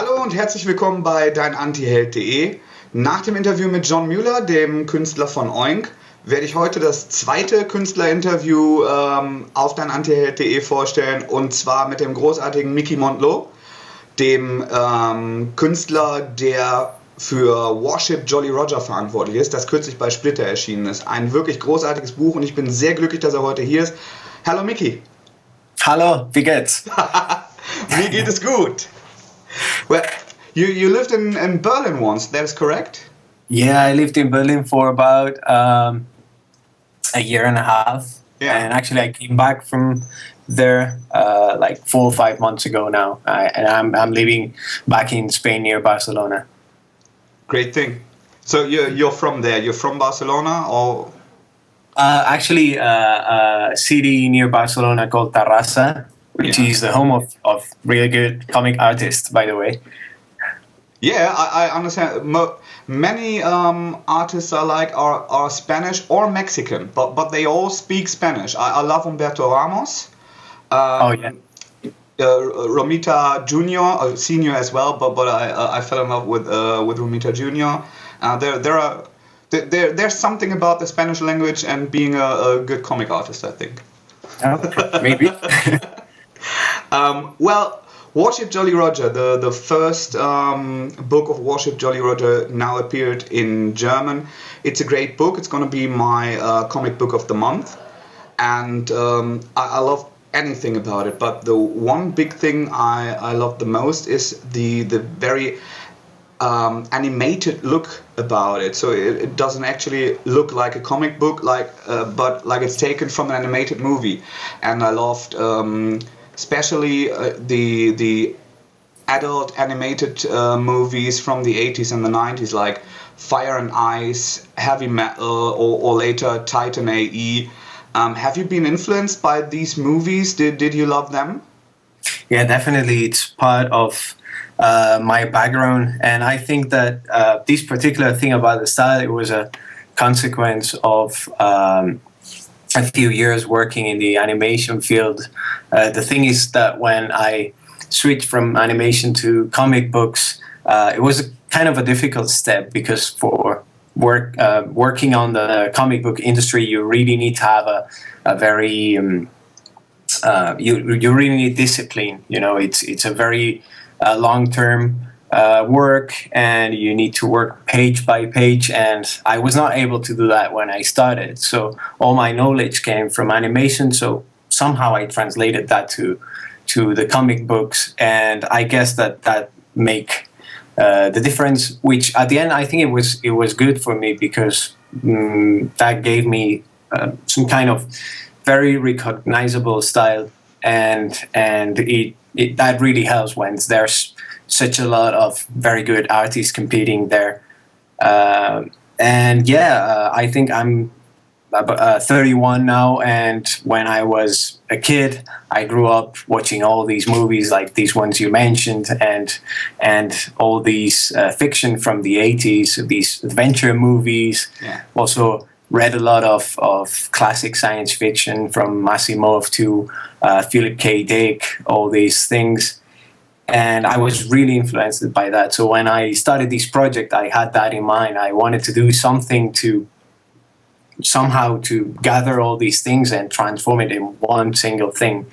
Hallo und herzlich willkommen bei DeinAntiHeld.de. Nach dem Interview mit John Müller, dem Künstler von Oink, werde ich heute das zweite Künstlerinterview auf DeinAntiHeld.de vorstellen, und zwar mit dem großartigen Miki Montllo, dem Künstler, der für Warship Jolly Roger verantwortlich ist, das kürzlich bei Splitter erschienen ist. Ein wirklich großartiges Buch und ich bin sehr glücklich, dass er heute hier ist. Hallo Miki. Hallo, wie geht's? Mir geht es gut. Well, you lived in Berlin once, that is correct? Yeah, I lived in Berlin for about a year and a half. Yeah. And actually I came back from there like 4 or 5 months ago now. And I'm living back in Spain near Barcelona. Great thing. So you're from there, you're from Barcelona, or? Actually, a city near Barcelona called Terrassa, which is the home of really good comic artists, by the way. Yeah, I understand. Many artists are Spanish or Mexican, but they all speak Spanish. I love Humberto Ramos. Oh yeah. Romita Jr., Senior as well, but I fell in love with Romita Jr. There's something about the Spanish language and being a good comic artist, I think. Okay, maybe. Well, Warship Jolly Roger, the first book of Warship Jolly Roger now appeared in German. It's a great book. It's going to be my comic book of the month. And I love anything about it. But the one big thing I love the most is the very animated look about it. So it doesn't actually look like a comic book, but like it's taken from an animated movie. And I loved especially the adult animated movies from the 80s and the 90s, like Fire and Ice, Heavy Metal, or later Titan AE. Have you been influenced by these movies? Did you love them? Yeah, definitely. It's part of my background, and I think that this particular thing about the style, it was a consequence of a few years working in the animation field. The thing is that when I switched from animation to comic books, it was kind of a difficult step, because for working on the comic book industry, you really need to have a very you really need discipline. You know, it's a very long-term work, and you need to work page by page, and I was not able to do that when I started. So all my knowledge came from animation, so somehow I translated that to the comic books, and I guess that make the difference, which at the end I think it was good for me, because that gave me some kind of very recognizable style, and it that really helps when there's such a lot of very good artists competing there. And yeah, I think I'm 31 now, and when I was a kid, I grew up watching all these movies like these ones you mentioned, and all these fiction from the 80s, these adventure movies. Yeah. Also read a lot of classic science fiction, from Asimov to Philip K. Dick, all these things. And I was really influenced by that. So when I started this project, I had that in mind. I wanted to do something to somehow to gather all these things and transform it in one single thing.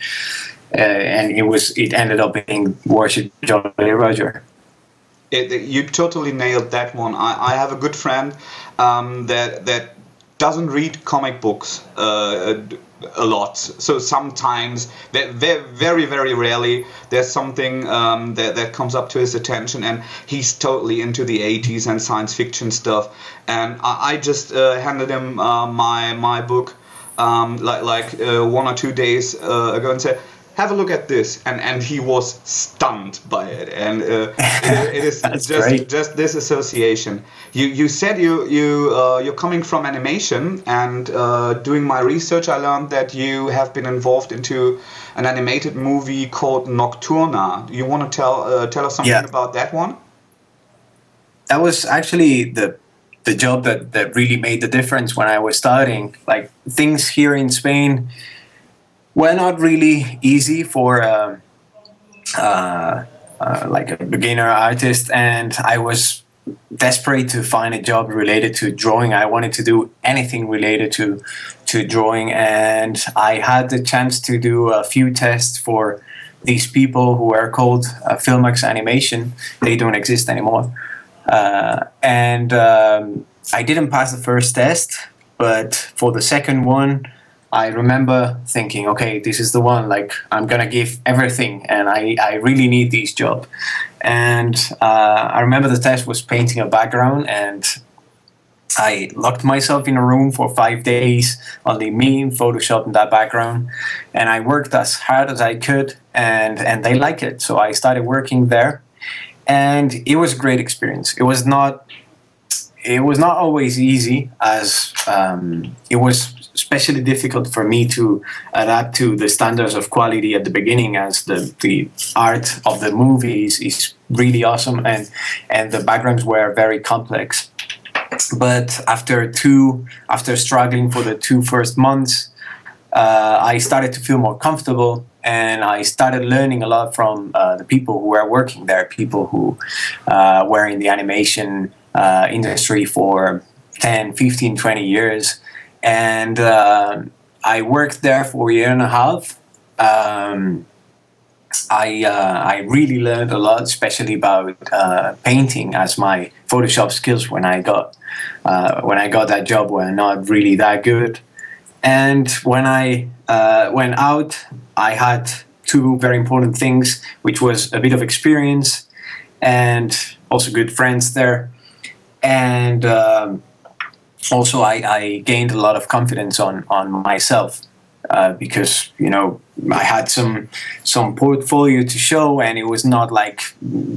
And it ended up being Warship Jolly Roger. You totally nailed that one. I have a good friend that doesn't read comic books a lot. So sometimes, very, very rarely, there's something that comes up to his attention, and he's totally into the 80s and science fiction stuff. And I just handed him my book like 1 or 2 days ago, and said, have a look at this, and he was stunned by it, and it is just this association. You said you're coming from animation, and doing my research, I learned that you have been involved into an animated movie called Nocturna. Do you want to tell us something about that one? That was actually the job that really made the difference when I was starting. Like, things here in Spain were not really easy for like a beginner artist, and I was desperate to find a job related to drawing. I wanted to do anything related to drawing, and I had the chance to do a few tests for these people who are called Filmax Animation. They don't exist anymore. And I didn't pass the first test, but for the second one, I remember thinking, okay, this is the one, like, I'm gonna give everything, and I really need this job. And I remember the test was painting a background, and I locked myself in a room for 5 days, only me in Photoshop in that background, and I worked as hard as I could, and they liked it, so I started working there, and it was a great experience. It was not always easy, as it was especially difficult for me to adapt to the standards of quality at the beginning, as the art of the movies is really awesome, and the backgrounds were very complex. But after struggling for the 2 first months, I started to feel more comfortable, and I started learning a lot from the people who were working there, people who were in the animation industry for 10, 15, 20 years. And I worked there for a year and a half. I really learned a lot, especially about painting, as my Photoshop skills when I got that job were not really that good. And when I went out, I had 2 very important things, which was a bit of experience and also good friends there. And also I gained a lot of confidence on myself, because, you know, I had some portfolio to show, and it was not like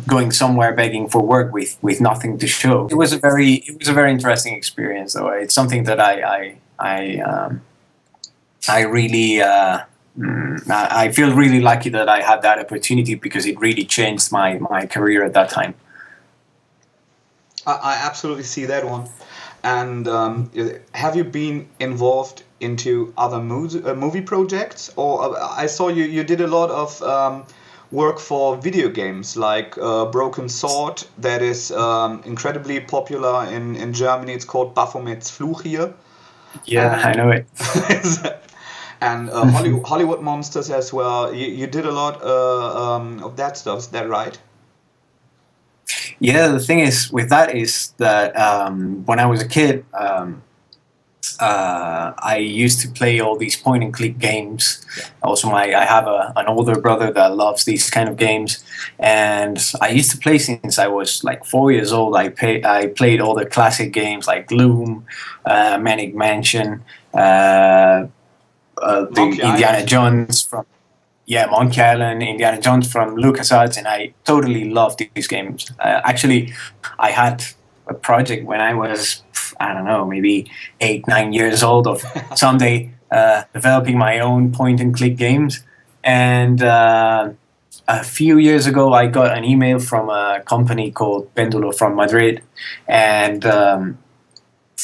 going somewhere begging for work with nothing to show. It was a very interesting experience, though. It's something that I really I feel really lucky that I had that opportunity, because it really changed my career at that time. I absolutely see that one. And have you been involved into other movie projects? Or I saw you did a lot of work for video games, like Broken Sword, that is incredibly popular in Germany. It's called Baphomets Fluch hier. Yeah, I know it. And Hollywood Monsters as well. You did a lot of that stuff, is that right? Yeah, the thing is with that is that when I was a kid, I used to play all these point and click games. Yeah. Also, I have an older brother that loves these kind of games, and I used to play since I was like 4 years old. I played all the classic games like Loom, Manic Mansion, the Indiana Jones from. Yeah, Monkey Island, Indiana Jones from LucasArts, and I totally loved these games. Actually, I had a project when I was, I don't know, maybe 8, 9 years old, of someday developing my own point-and-click games. And a few years ago, I got an email from a company called Péndulo from Madrid, and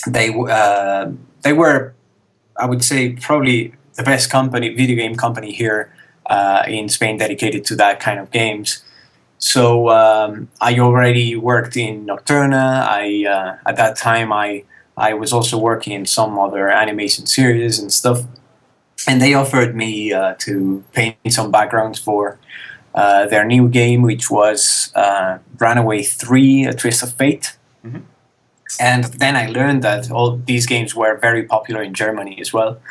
they were, I would say, probably the best video game company here in Spain dedicated to that kind of games. So I already worked in Nocturna. At that time I was also working in some other animation series and stuff, and they offered me to paint some backgrounds for their new game, which was Runaway 3: A Twist of Fate. Mm-hmm. And then I learned that all these games were very popular in Germany as well.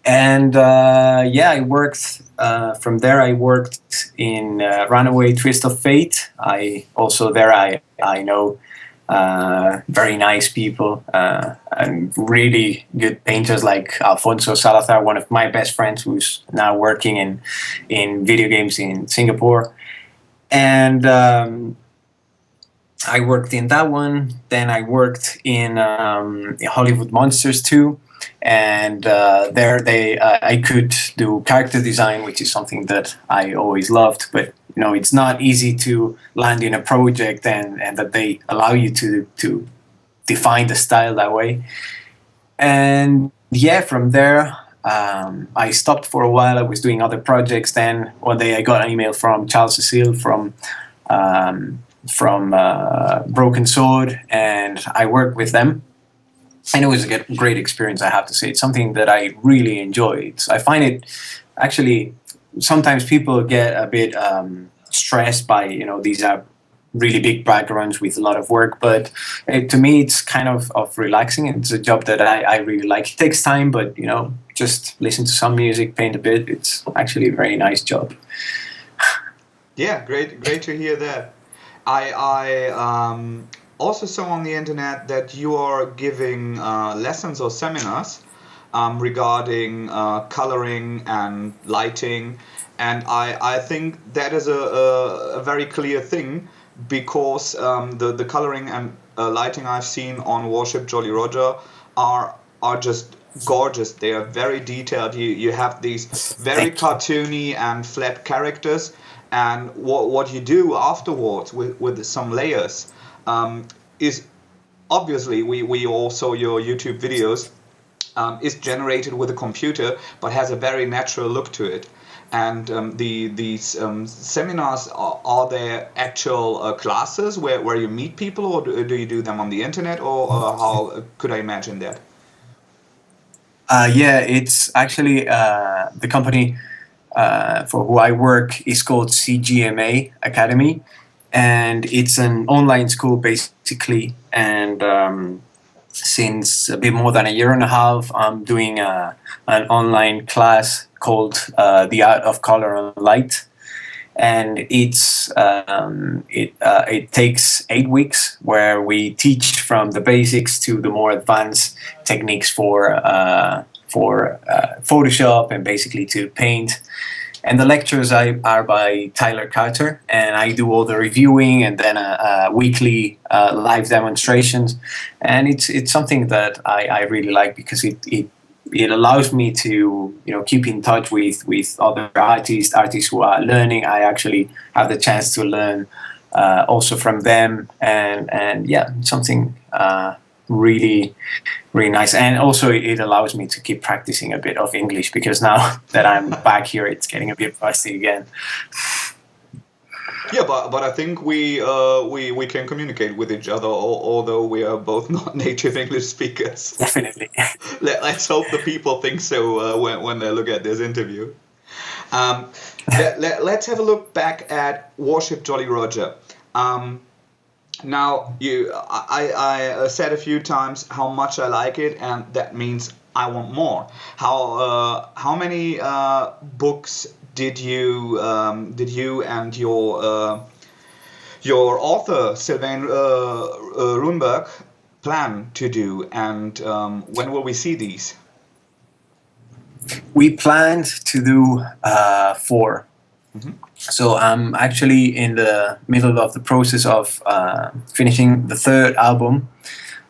And I worked from there. I worked in Runaway Twist of Fate. I know very nice people and really good painters like Alfonso Salazar, one of my best friends, who's now working in video games in Singapore. And I worked in that one. Then I worked in Hollywood Monsters too. And there I could do character design, which is something that I always loved. But you know, it's not easy to land in a project and that they allow you to define the style that way. And yeah, from there I stopped for a while. I was doing other projects. Then one day I got an email from Charles Cecile from from Broken Sword, and I worked with them. And it was a great experience, I have to say. It's something that I really enjoy. I find it actually, sometimes people get a bit stressed by, these are really big backgrounds with a lot of work, but to me it's kind of relaxing. It's a job that I really like. It takes time, but just listen to some music, paint a bit. It's actually a very nice job. Yeah, great to hear that. I also saw on the internet that you are giving lessons or seminars regarding coloring and lighting, and I think that is a very clear thing, because the coloring and lighting I've seen on Warship Jolly Roger are just gorgeous. They are very detailed. You have these very cartoony and flat characters, and what you do afterwards with some layers is, obviously, we all saw your YouTube videos, is generated with a computer, but has a very natural look to it. And these seminars, are there actual classes where you meet people, or do you do them on the internet, or how could I imagine that? Yeah, it's actually the company for who I work is called CGMA Academy, and it's an online school basically. And since a bit more than a year and a half, I'm doing an online class called The Art of Color and Light, and it takes 8 weeks, where we teach from the basics to the more advanced techniques for Photoshop and basically to paint. And the lectures are by Tyler Carter, and I do all the reviewing and then weekly live demonstrations. And it's something that I really like, because it allows me to keep in touch with other artists who are learning. I actually have the chance to learn also from them, and yeah, something really nice. And also it allows me to keep practicing a bit of English, because now that I'm back here, it's getting a bit rusty again. Yeah, but I think we can communicate with each other, although we are both not native English speakers. Definitely. Let's hope the people think so when they look at this interview. Let's have a look back at Warship Jolly Roger. Now, I said a few times how much I like it, and that means I want more. How many books did you and your author Sylvain Runberg plan to do, and when will we see these? We planned to do 4. Mm-hmm. So I'm actually in the middle of the process of finishing the 3rd album.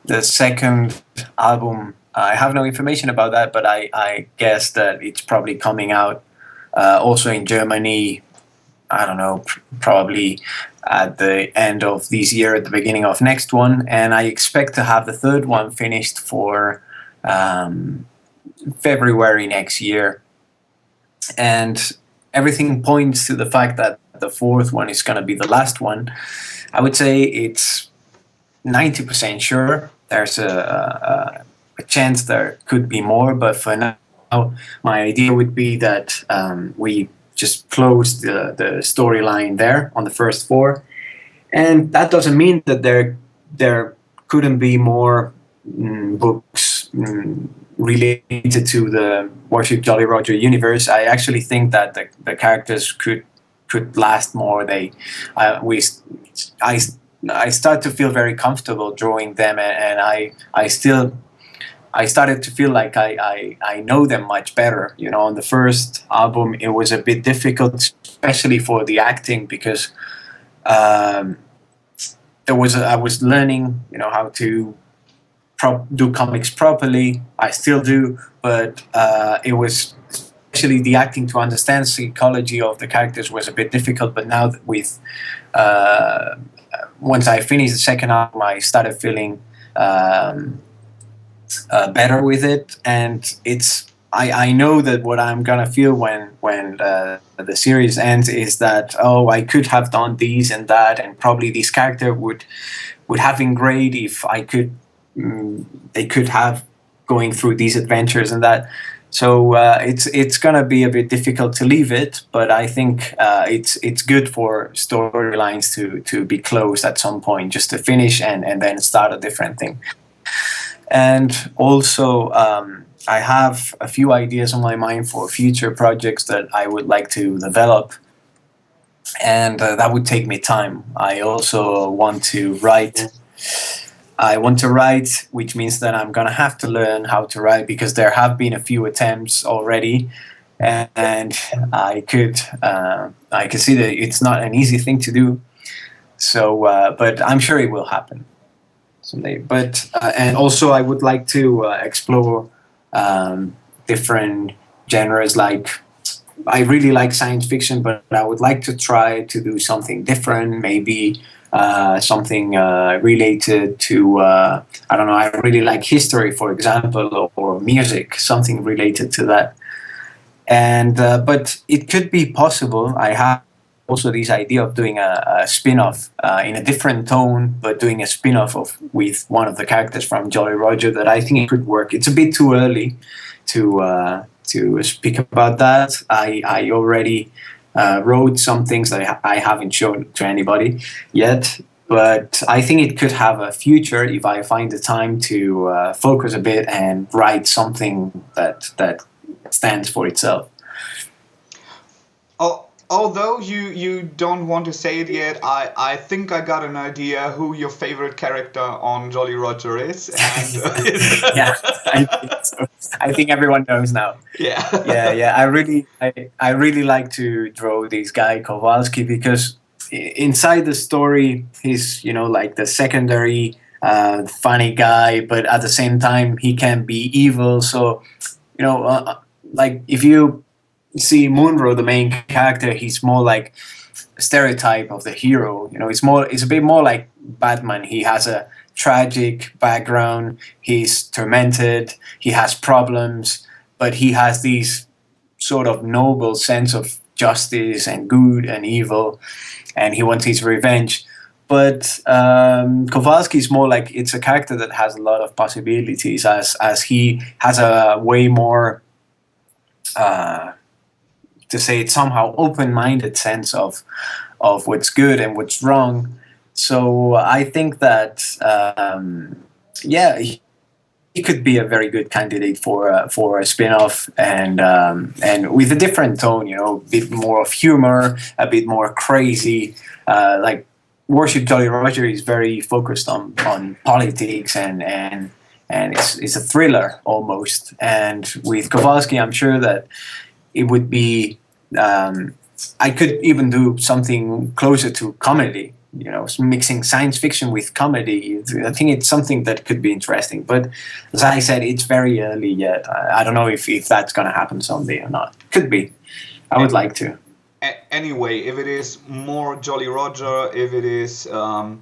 The 2nd album, I have no information about that, but I guess that it's probably coming out also in Germany, I don't know, probably at the end of this year, at the beginning of next one. And I expect to have the 3rd one finished for February next year. And everything points to the fact that the 4th one is going to be the last one. I would say it's 90% sure. There's a chance there could be more, but for now, my idea would be that we just close the storyline there on the first 4. And that doesn't mean that there couldn't be more books related to the Warship Jolly Roger universe. I actually think that the characters could last more. I start to feel very comfortable drawing them, and I started to feel like I know them much better. On the first album, it was a bit difficult, especially for the acting, because I was learning, how to do comics properly. I still do, but it was especially the acting to understand psychology of the characters was a bit difficult. But now that once I finished the 2nd album, I started feeling better with it, and I know that what I'm gonna feel when the series ends is that, oh, I could have done these and that, and probably this character would have been great if I could they could have going through these adventures and that. So it's gonna be a bit difficult to leave it, but I think it's good for storylines to be closed at some point, just to finish and then start a different thing. And also, I have a few ideas on my mind for future projects that I would like to develop, and that would take me time. I also want to write. I want to write, which means that I'm gonna have to learn how to write, because there have been a few attempts already, and I could see that it's not an easy thing to do. So, but I'm sure it will happen someday. But and also I would like to explore different genres. Like, I really like science fiction, but I would like to try to do something different. Maybe something related to I don't know. I really like history, for example, or music. Something related to that. And but it could be possible. I have also this idea of doing a spin-off in a different tone, but doing a spin-off with one of the characters from Jolly Roger, that I think it could work. It's a bit too early to speak about that. I already wrote some things that I haven't shown to anybody yet, but I think it could have a future if I find the time to focus a bit and write something that stands for itself. Oh, although you don't want to say it yet, I think I got an idea who your favorite character on Jolly Roger is. And Yeah, I think so. I think everyone knows now. yeah. Yeah. I really like to draw this guy Kowalski, because inside the story he's, like the secondary funny guy, but at the same time he can be evil. So, like, if you see Munro, the main character, he's more like a stereotype of the hero. It's a bit more like Batman. He has a tragic background. He's tormented. He has problems, but he has this sort of noble sense of justice and good and evil, and he wants his revenge. But Kowalski is more like, it's a character that has a lot of possibilities, as he has a way more to say it somehow open-minded sense of what's good and what's wrong. So I think that he could be a very good candidate for a spin-off, and with a different tone, a bit more of humor, a bit more crazy. Like, Warship Jolly Roger is very focused on politics, and it's a thriller almost. And with Kowalski, I'm sure that it would be. I could even do something closer to comedy. Mixing science fiction with comedy. I think it's something that could be interesting. But as I said, it's very early yet. I don't know if that's going to happen someday or not. Could be. I would like to. Anyway, if it is more Jolly Roger, if it is a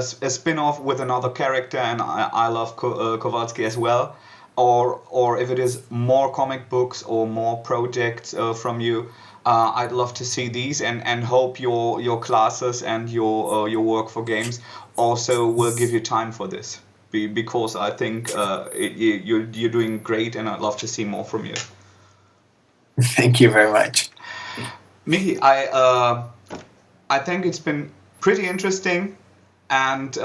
spin-off with another character, and I love Kowalski as well, or if it is more comic books or more projects from you, I'd love to see these, and hope your classes and your work for games also will give you time for this, because I think you're doing great, and I'd love to see more from you. Thank you very much. Miki, I think it's been pretty interesting, and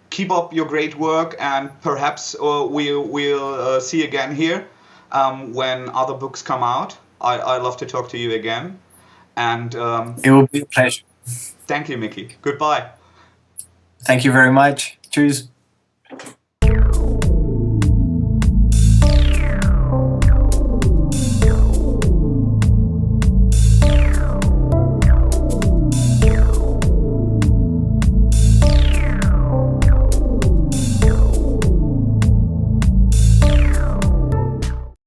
keep up your great work, and perhaps we'll see again here when other books come out. I'd love to talk to you again, and it will be a pleasure. Thank you, Miki. Goodbye. Thank you very much. Cheers.